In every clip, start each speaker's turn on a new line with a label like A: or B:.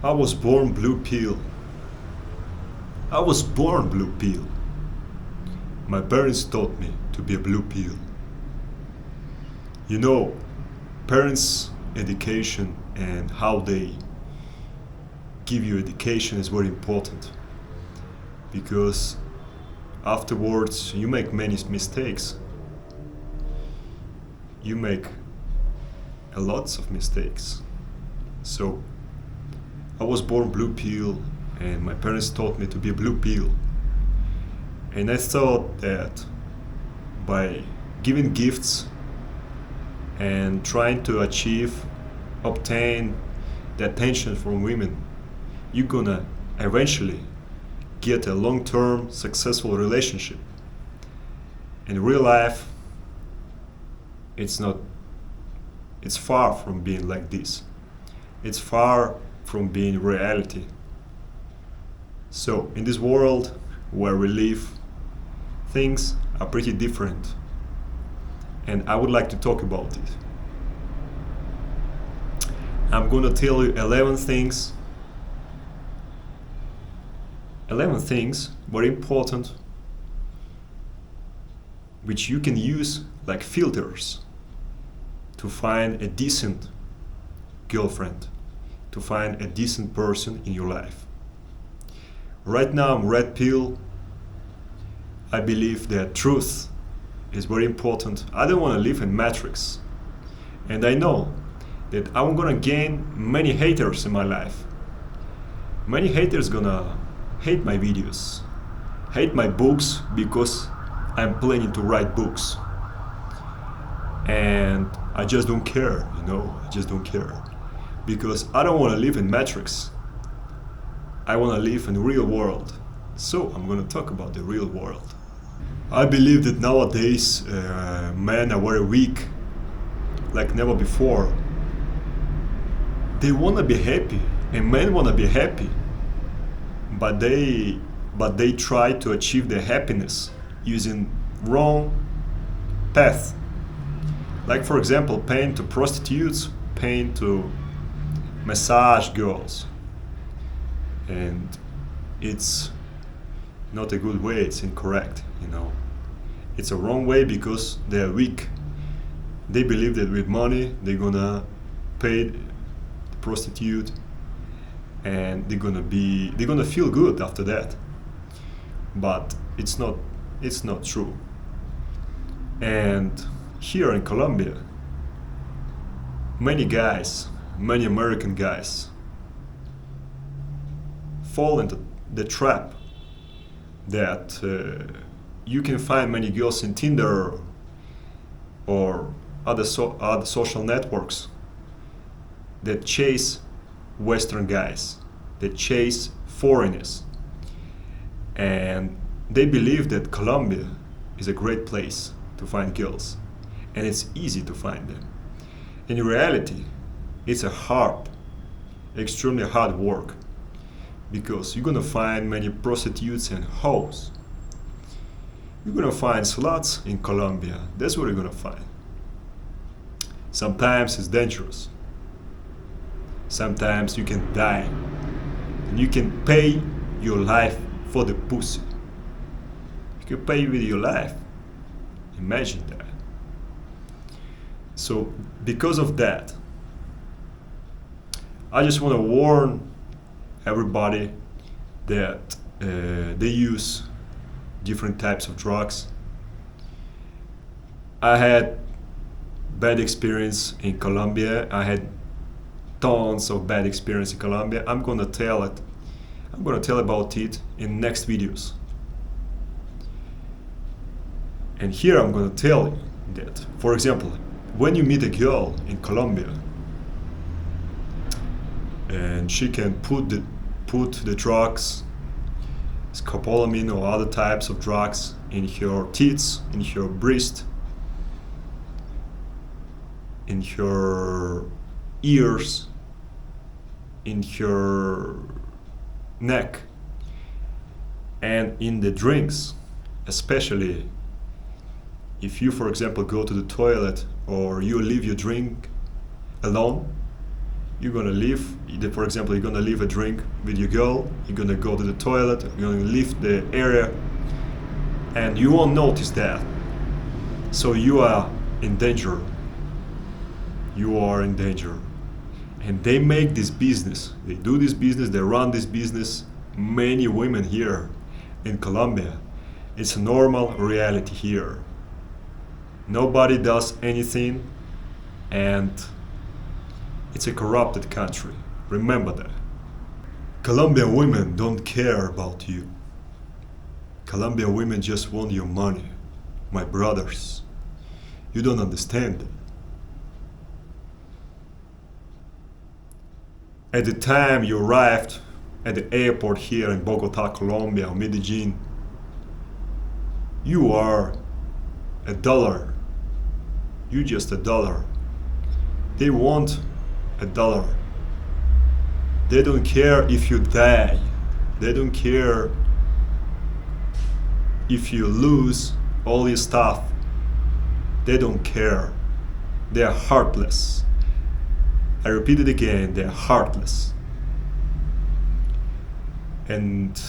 A: I was born blue pill. I was born blue pill. My parents taught me to be a blue pill. You know, parents' education and how they give you education is very important because afterwards you make many mistakes. You make a lots of mistakes. So I was born blue pill and my parents taught me to be a blue pill. And I thought that by giving gifts and trying to obtain the attention from women, you're gonna eventually get a long-term successful relationship. In real life, it's far from being like this. It's far from being reality. So in this world where we live, things are pretty different. And I would like to talk about it. I'm gonna tell you 11 things very important which you can use like filters to find a decent girlfriend, to find a decent person in your life. Right now I'm red pill. I believe that truth is very important. I don't want to live in matrix. And I know that I'm gonna gain many haters in my life. Many haters gonna hate my videos, hate my books because I'm planning to write books. And I just don't care, I just don't care. Because I don't want to live in matrix. I want to live in the real world. So I'm going to talk about the real world. I believe that nowadays men are very weak, like never before. They want to be happy, and men want to be happy, but they try to achieve their happiness using wrong path. Like for example, paying to prostitutes, paying to massage girls, and it's not a good way. It's incorrect. It's a wrong way because they are weak. They believe that with money they're gonna pay the prostitute and they're gonna feel good after that. But it's not true. And here in Colombia, many American guys fall into the trap that you can find many girls in Tinder or other social networks that chase Western guys, that chase foreigners, and they believe that Colombia is a great place to find girls, and it's easy to find them. In reality, it's extremely hard work, because you're gonna find many prostitutes and hoes. You're gonna find sluts in Colombia. That's what you're gonna find. Sometimes it's dangerous. Sometimes you can die, and you can pay your life for the pussy. You can pay with your life. Imagine that. So because of that, I just want to warn everybody that they use different types of drugs. I had bad experience in Colombia. I had tons of bad experience in Colombia. I'm gonna tell about it in next videos. And here I'm gonna tell you that, for example, when you meet a girl in Colombia and she can put the drugs, scopolamine or other types of drugs in her tits, in her breast, in her ears, in her neck, and in the drinks, especially if you, for example, go to the toilet or you leave your drink alone, You're gonna leave, for example, you're gonna leave a drink with your girl, you're gonna go to the toilet, you're gonna leave the area, and you won't notice that. So you are in danger. You are in danger. And they make this business, they do this business, they run this business. Many women here in Colombia, it's a normal reality here. Nobody does anything, and it's a corrupted country. Remember that. Colombian women don't care about you. Colombian women just want your money. My brothers, you don't understand that. At the time you arrived at the airport here in Bogota, Colombia, or Medellin, you are $1. You just $1. They want $1. They don't care if you die. They don't care if you lose all your stuff. They don't care. They are heartless. I repeat it again, they are heartless. And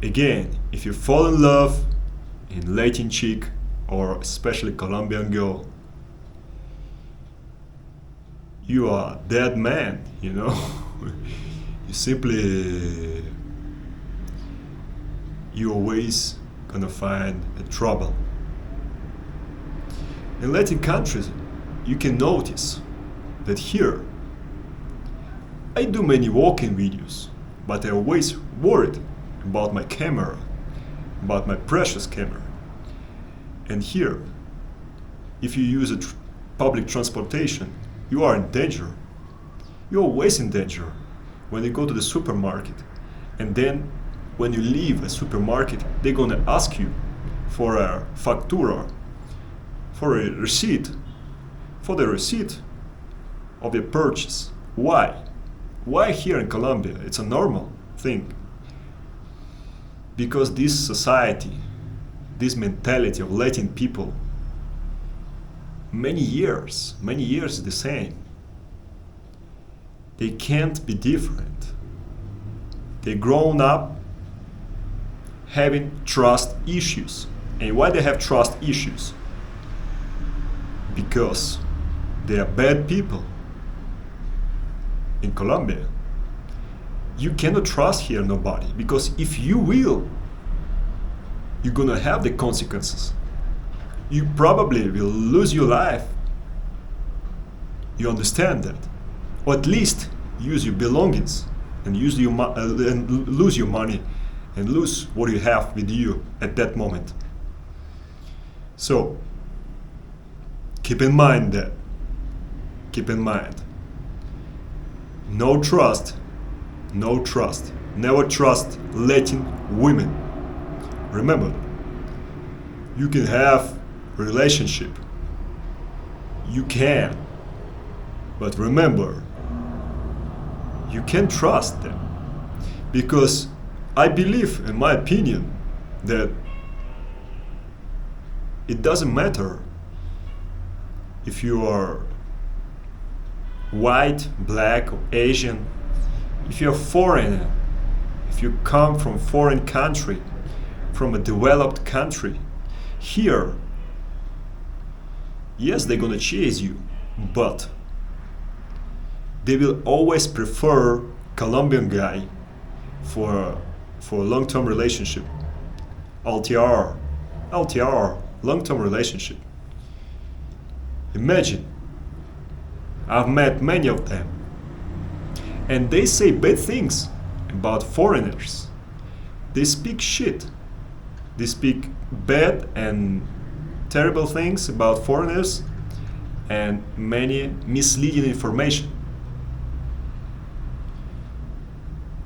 A: again, if you fall in love in Latin chick, or especially Colombian girl, you are a dead man, you know. You always gonna find a trouble. In Latin countries, you can notice that here, I do many walking videos, but I always worried about my camera, about my precious camera. And here, if you use public transportation, you are in danger. You're always in danger when you go to the supermarket. And then when you leave a supermarket, they're gonna ask you for a factura, for a receipt, for the receipt of your purchase. Why? Why here in Colombia? It's a normal thing. Because this society, this mentality of Latin people, many years the same. They can't be different. They grown up having trust issues. And why they have trust issues? Because they are bad people. In Colombia, you cannot trust here nobody, because if you will, you're gonna have the consequences. You probably will lose your life. You understand that? Or at least use your belongings and use and lose your money and lose what you have with you at that moment. So keep in mind that. Keep in mind. No trust. No trust. Never trust Latin women. Remember that. You can have a relationship. You can. But remember, you can't trust them. Because I believe, in my opinion, that it doesn't matter if you are white, black, or Asian, if you're a foreigner, if you come from a foreign country, from a developed country, here, yes, they're gonna chase you, but they will always prefer Colombian guy for a long-term relationship. LTR, long-term relationship. Imagine, I've met many of them, and they say bad things about foreigners. They speak shit. They speak bad and terrible things about foreigners and many misleading information.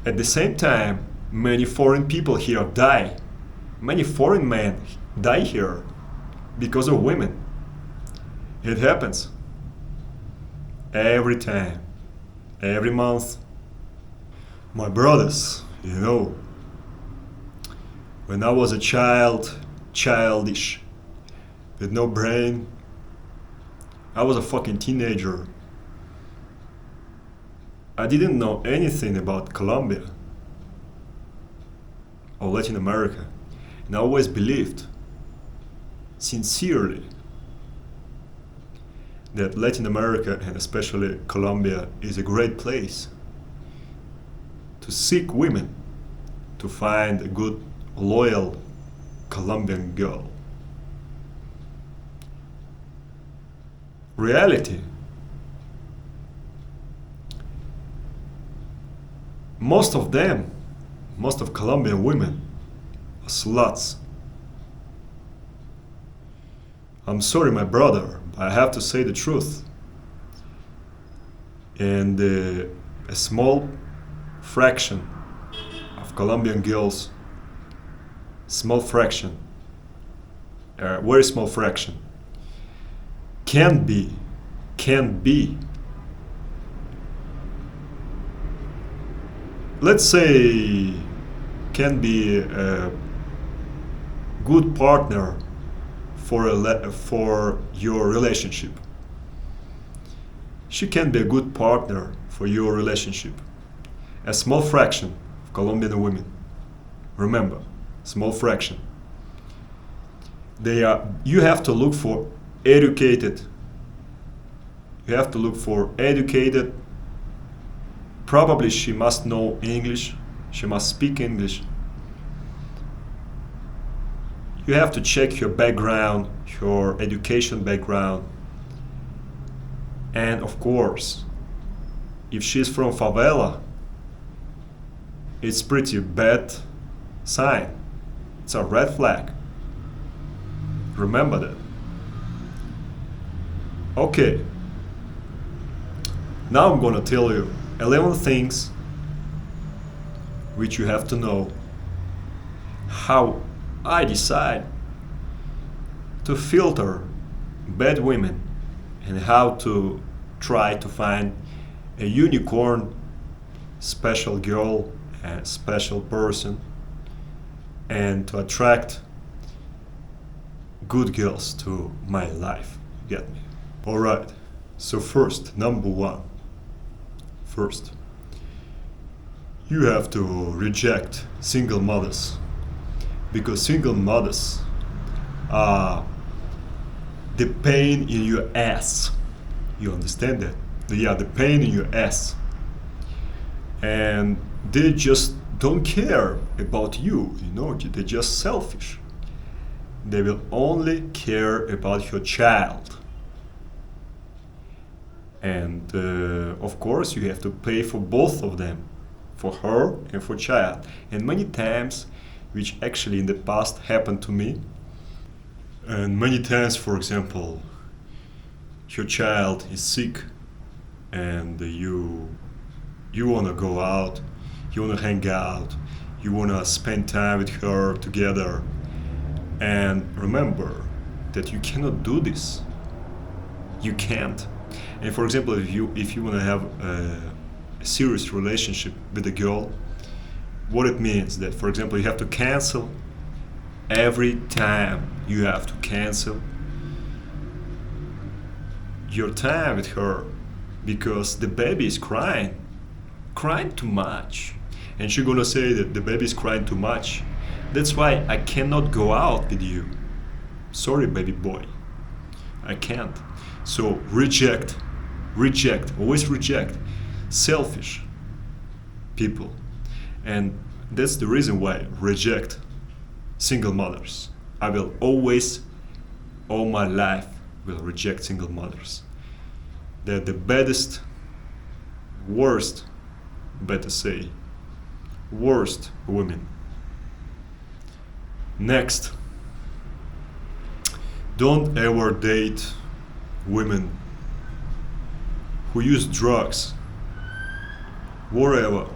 A: At the same time, many foreign people here die. Many foreign men die here because of women. It happens. Every time. Every month. My brothers, you know, when I was a child, childish, with no brain, I was a fucking teenager. I didn't know anything about Colombia or Latin America, and I always believed, sincerely, that Latin America and especially Colombia is a great place to seek women, to find a good, loyal Colombian girl. Reality. Most of them, most of Colombian women are sluts. I'm sorry, my brother, but I have to say the truth. And a small fraction of Colombian girls, small fraction, a very small fraction, can be let's say can be a good partner for your relationship. She can be a good partner for your relationship. A small fraction of Colombian women, remember, small fraction. You have to look for educated. You have to look for educated. Probably she must know English. She must speak English. You have to check your background, your education background. And of course, if she's from favela, it's pretty bad sign. It's a red flag. Remember that. Okay. Now I'm gonna tell you 11 things which you have to know how I decide to filter bad women and how to try to find a unicorn, special girl, a special person, and to attract good girls to my life. Get me? Alright, so first, number one. First, you have to reject single mothers, because single mothers are the pain in your ass. You understand that? They are the pain in your ass. And they just don't care about you, they're just selfish. They will only care about your child. And of course you have to pay for both of them, for her and for child. And many times, which actually in the past happened to me, and many times, for example, your child is sick and you wanna go out, you wanna hang out, you wanna spend time with her together. And remember that you cannot do this. You can't. And for example, if you wanna have a serious relationship with a girl, what it means that, for example, you have to cancel every time. You have to cancel your time with her because the baby is crying too much, and she's gonna say that the baby is crying too much. That's why I cannot go out with you. Sorry, baby boy, I can't. So reject, always reject selfish people. And that's the reason why I reject single mothers. I will always, all my life, will reject single mothers. They're the baddest, worst, better say, worst women. Next, don't ever date women who use drugs, whatever.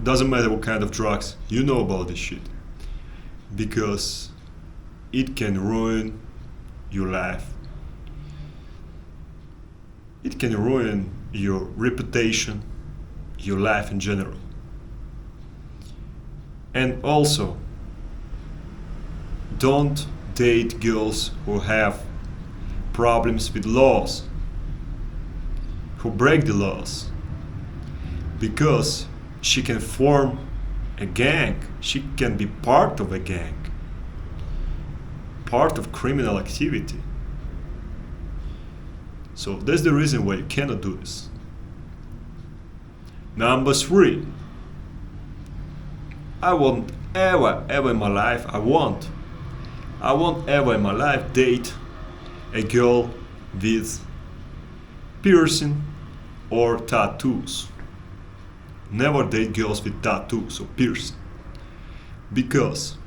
A: Doesn't matter what kind of drugs, you know about this shit. Because it can ruin your life. It can ruin your reputation, your life in general. And also, don't date girls who have problems with laws, who break the laws. because she can form a gang, she can be part of a gang, part of criminal activity. So that's the reason why you cannot do this. Number 3, I won't ever in my life, I won't ever in my life date a girl with piercing or tattoos. Never date girls with tattoos or piercing, because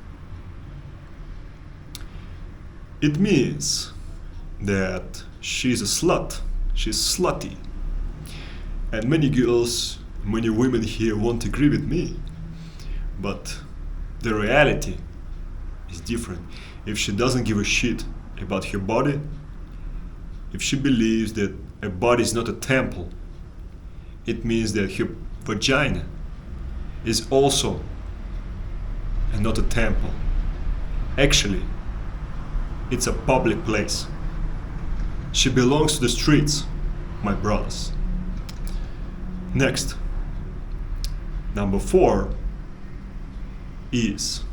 A: it means that she's a slut, she's slutty. And many girls, many women here won't agree with me, but the reality is different. If she doesn't give a shit about her body, if she believes that a body is not a temple, it means that her vagina is also not a temple. Actually, it's a public place. She belongs to the streets, my brothers. Next, number 4 is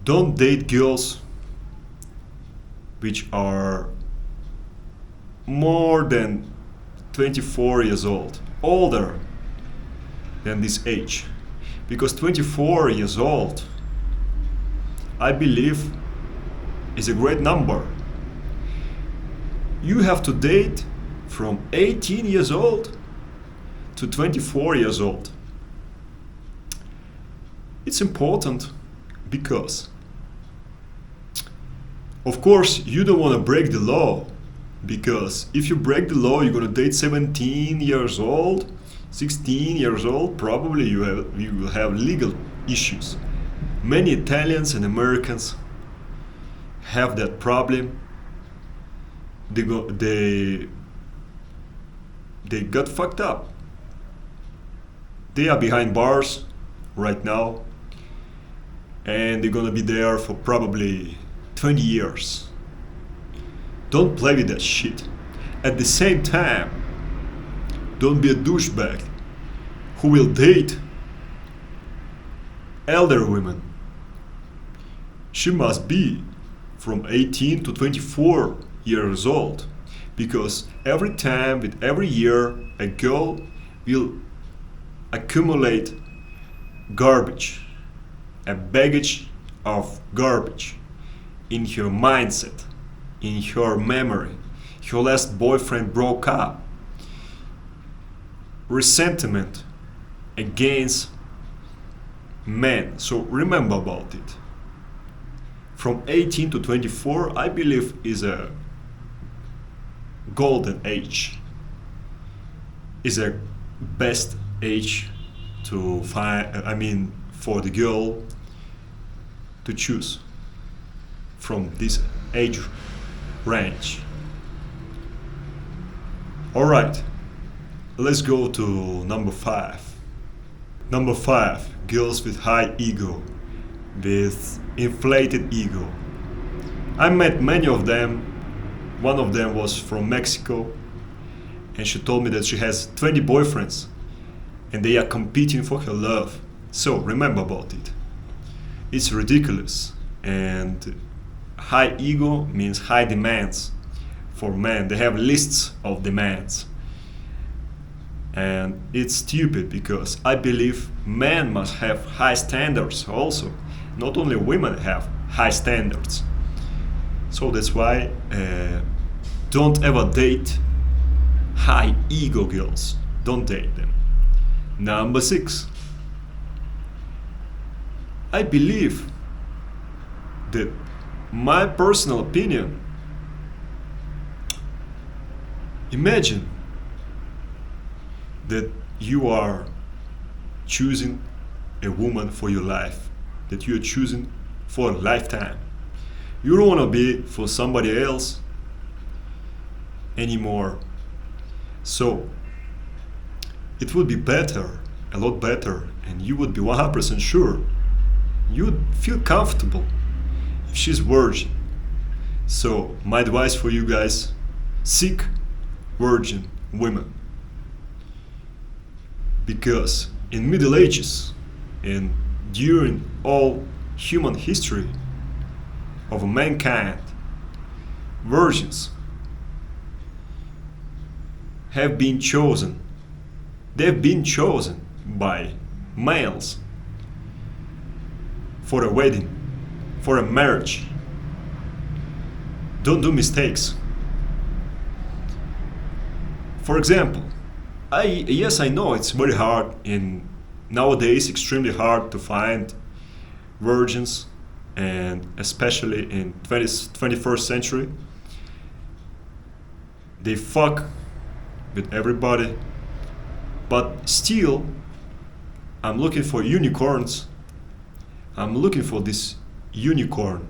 A: don't date girls which are more than 24 years old, older than this age. Because 24 years old, I believe, is a great number. You have to date from 18 years old to 24 years old. It's important because, of course, you don't want to break the law, because if you break the law, you're going to date 17 years old, 16 years old, probably you will have legal issues. Many Italians and Americans have that problem. They got fucked up. They are behind bars right now, and they're gonna be there for probably 20 years. Don't play with that shit. At the same time, don't be a douchebag who will date elder women. She must be from 18 to 24 years old, because every time, with every year, a girl will accumulate garbage, a baggage of garbage in her mindset, in her memory. Her last boyfriend broke up. Resentment against men. So remember about it. From 18 to 24, I believe, is a golden age. Is a best age to find, for the girl to choose from this age range. Alright, let's go to number 5. Number 5, girls with high ego, with inflated ego. I met many of them. One of them was from Mexico, and she told me that she has 20 boyfriends and they are competing for her love. So remember about it. It's ridiculous, and high ego means high demands for men. They have lists of demands, and it's stupid, because I believe men must have high standards also. Not only women have high standards. So that's why don't ever date high ego girls. Don't date them. Number 6. I believe that, my personal opinion, imagine that you are choosing a woman for your life, that you are choosing for a lifetime. You don't want to be for somebody else anymore. So it would be better, a lot better, and you would be 100% sure, you would feel comfortable if she's virgin. So my advice for you guys, seek virgin women. Because in Middle Ages and during all human history of mankind, virgins have been chosen. They've been chosen by males for a wedding, for a marriage. Don't do mistakes. For example, I know it's very hard and nowadays extremely hard to find virgins, and especially in 21st century they fuck with everybody, but still I'm looking for unicorns. I'm looking for this unicorn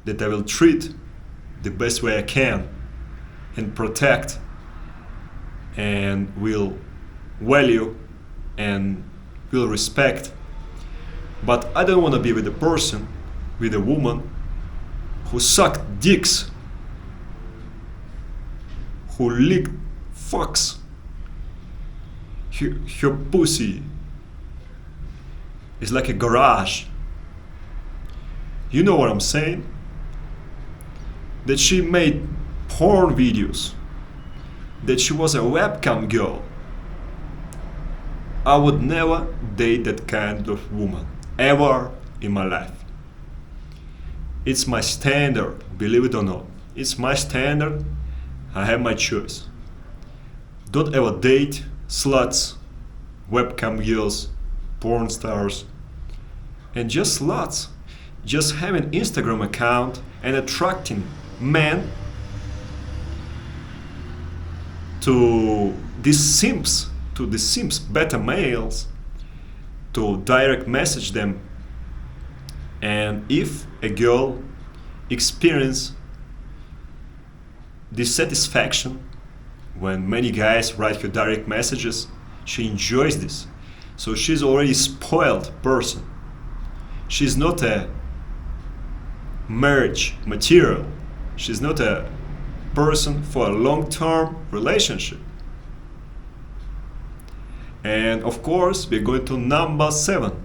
A: that I will treat the best way I can and protect and will value and will respect. But I don't want to be with a person, with a woman who sucked dicks, who licked fucks. Her pussy is like a garage. You know what I'm saying? That she made porn videos, that she was a webcam girl. I would never date that kind of woman, ever in my life. It's my standard, believe it or not. It's my standard. I have my choice. Don't ever date sluts, webcam girls, porn stars, and just sluts. Just have an Instagram account and attracting men to these simps, beta males, to direct message them. And if a girl experience dissatisfaction when many guys write her direct messages, she enjoys this. So she's already spoiled person. She's not a marriage material. She's not a person for a long-term relationship. And of course, we're going to number 7.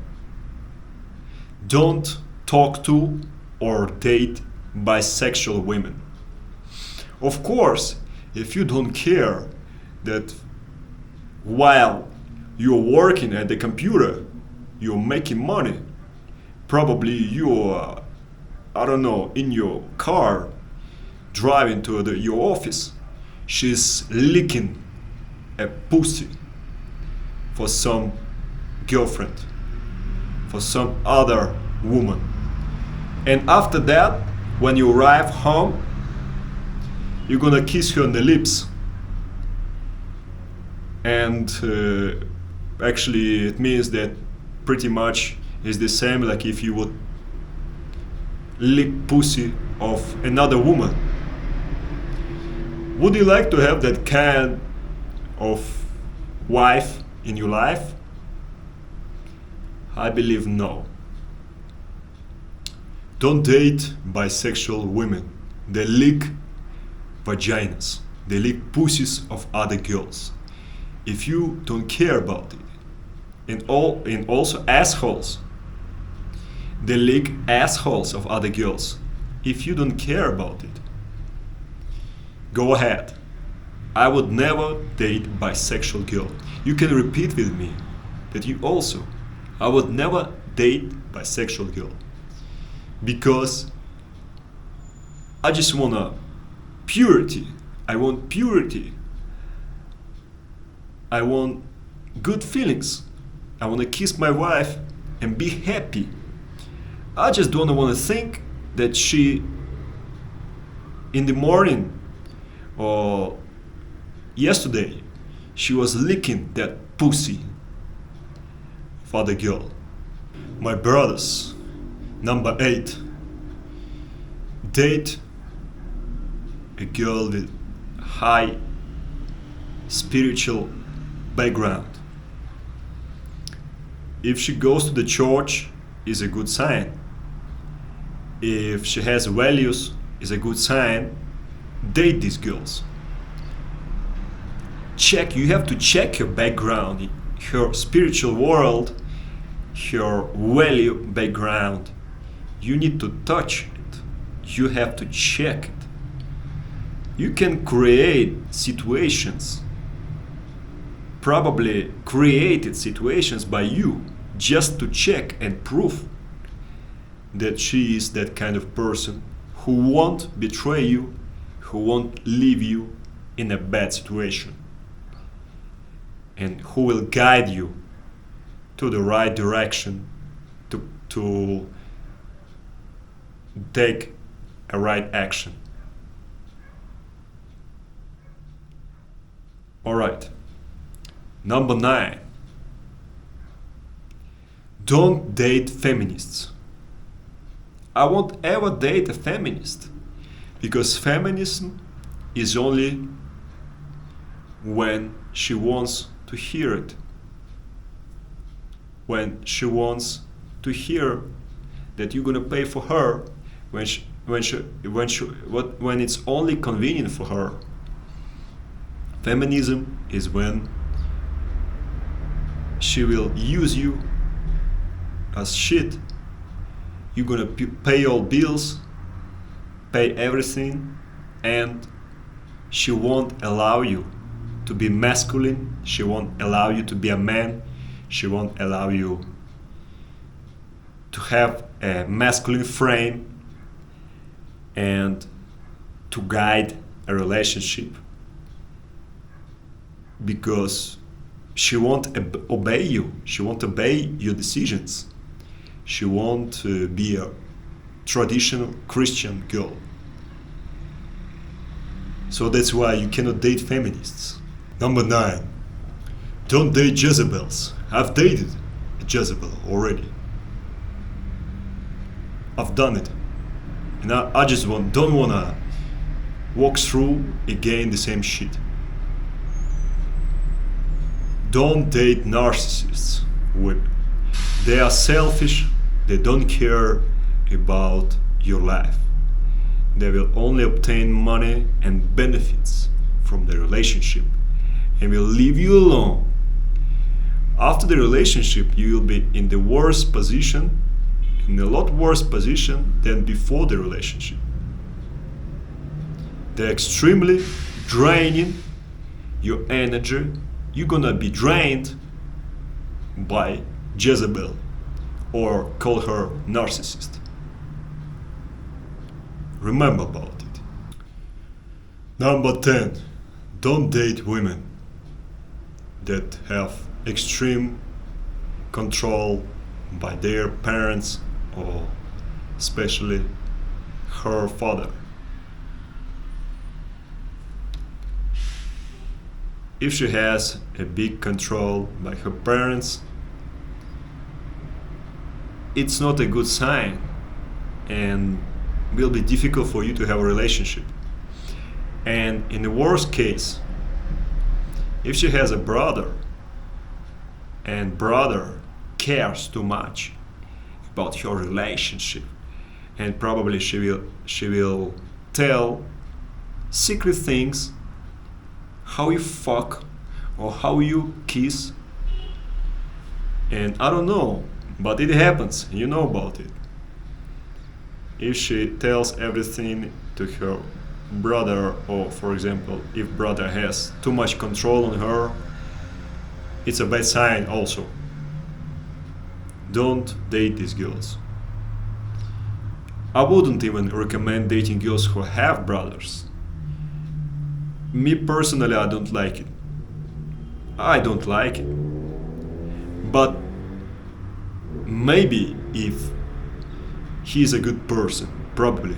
A: Don't talk to or date bisexual women. Of course, if you don't care that while you're working at the computer, you're making money, probably you're, I don't know, in your car, driving to your office, she's licking a pussy for some girlfriend, for some other woman. And after that, when you arrive home, you're gonna kiss her on the lips. And actually it means that pretty much is the same like if you would lick pussy of another woman. Would you like to have that kind of wife in your life? I believe no. Don't date bisexual women. They lick vaginas. They lick pussies of other girls. If you don't care about it, and also assholes. They lick assholes of other girls. If you don't care about it, go ahead. I would never date bisexual girl. You can repeat with me that you also. I would never date bisexual girl. Because I just want purity. I want purity. I want good feelings. I want to kiss my wife and be happy. I just don't want to think that she in the morning or yesterday she was licking that pussy for the girl. My brothers, number 8, date a girl with high spiritual background. If she goes to the church, is a good sign. If she has values, is a good sign. Date these girls. you have to check your background, your spiritual world, your value background. You need to touch it. You have to check it. You can create situations, probably created situations by you, just to check and prove that she is that kind of person who won't betray you, who won't leave you in a bad situation, and who will guide you to the right direction to take a right action. All right. Number 9. Don't date feminists. I won't ever date a feminist, because feminism is only when she wants to hear it. When she wants to hear that you're gonna pay for her, when it's only convenient for her. Feminism is when she will use you as shit. You're gonna pay all bills, pay everything, and she won't allow you to be masculine. She won't allow you to be a man. She won't allow you to have a masculine frame and to guide a relationship, because she won't obey you. She won't obey your decisions. She won't be a traditional Christian girl. So that's why you cannot date feminists. Number 9. Don't date Jezebels. I've dated a Jezebel already. I've done it. And I just don't wanna walk through again the same shit. Don't date narcissists. They are selfish. They don't care about your life. They will only obtain money and benefits from the relationship and will leave you alone. After the relationship, you will be in the worst position, in a lot worse position than before the relationship. They're extremely draining your energy. You're gonna be drained by Jezebel, or call her narcissist. Remember about it. Number 10. Don't date women that have extreme control by their parents, or especially her father. If she has a big control by her parents, it's not a good sign and will be difficult for you to have a relationship. And in the worst case, if she has a brother and brother cares too much about your relationship, and probably she will tell secret things, how you fuck or how you kiss, and I don't know, but it happens, you know about it. If she tells everything to her brother, or for example, if brother has too much control on her, it's a bad sign also. Don't date these girls. I wouldn't even recommend dating girls who have brothers. Me personally, I don't like it. I don't like it. But maybe if he's a good person, probably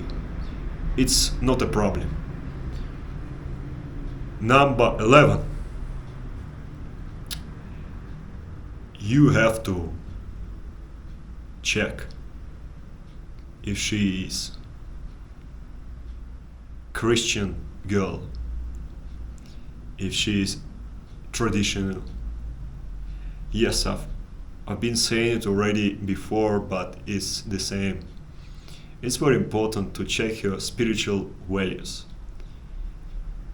A: it's not a problem. Number 11. You have to check if she is Christian girl, if she is traditional. Yes, I've been saying it already before, but it's the same. It's very important to check your spiritual values.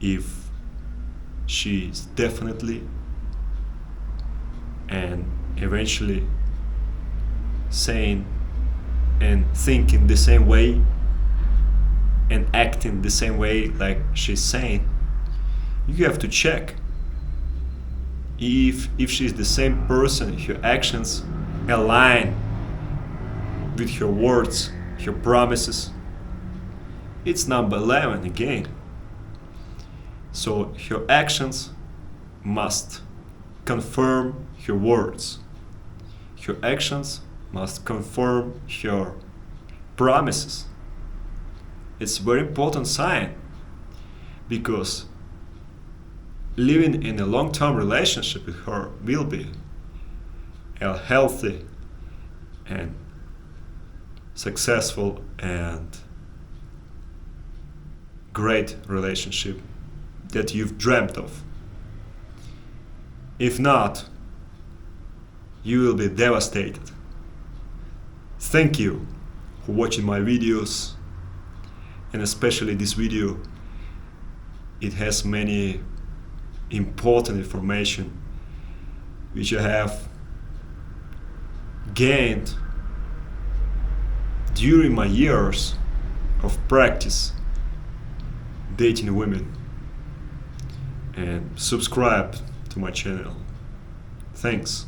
A: If she's definitely and eventually saying and thinking the same way and acting the same way like she's saying, you have to check if she's the same person, her actions align with her words, her promises. It's number 11 again. So her actions must confirm her words. Her actions must confirm her promises. It's a very important sign, because living in a long-term relationship with her will be a healthy and successful and great relationship that you've dreamt of. If not, you will be devastated. Thank you for watching my videos, and especially this video. It has many important information which I have gained during my years of practice dating women. And subscribe to my channel. Thanks.